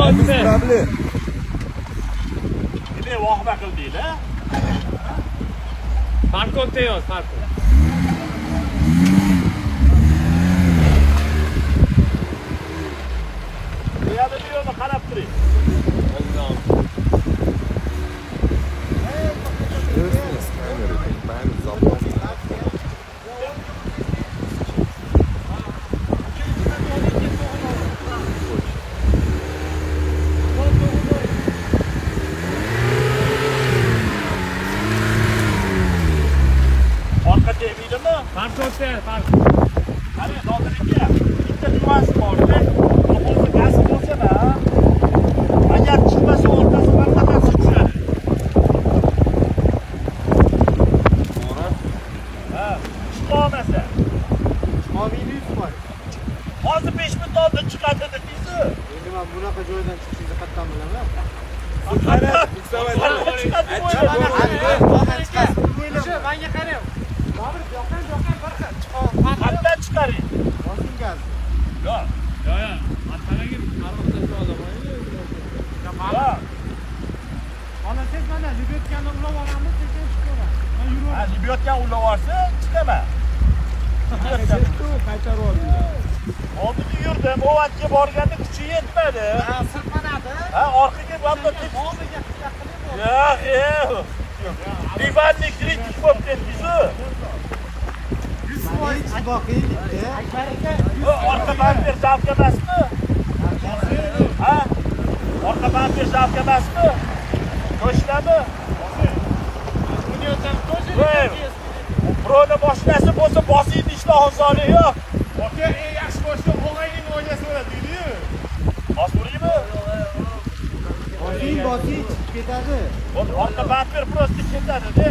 Problem. Ne vahme qildinglar? Parkotda yoz, parkot. Deyadi bu yo'lni qarab turing. С камерой, понимаешь, заполнено. Orqa tegmaydimi? Parkotda, parkot. Qani, hozirga bitta nüansı bor-da. Ovozi gaz bo'lsa-da, agar chiqmasa o'rtasidan faqat tushadi. Ha, chiqolmasa. Hozir 5 minut oldin chiqadi dedingiz. Endi men bunaqa joydan chiqishni qattan bilaman. Qani, Menga qarang. qatdan chiqaring. Bosing gaz. Yo'q. Yo'q, matalaga qarmoqda olaman. Yo'q. Mana siz mana yugurtganni ulab olamiz, sekin chiqaman. Men Ha, yuraman. libiyotgan ulovarsa chiqaman. Qaytarib oldim. Oldinga yurdim, ovatiga borganda kuchi yetmadi. Ha, sirpanadi. Ha, orqaga borib Oldiga qilib. yo'q. Divanni kritik bo'lib ketdingiz-ku. 100% boqing. Orqa bamper zavq emasmi? Ha? Orqa bamper zavq emasmi? Ko'shnami? Birovni mashinasi bo'lsa bosing ishlar osoni yo'q. Aka, eng yaxshi boshqa og'ayning oynasi bo'ladi deydi-yu. Osuriymi? Bosing chiqib ketadi. Orqa bamper prosta ketadi-da.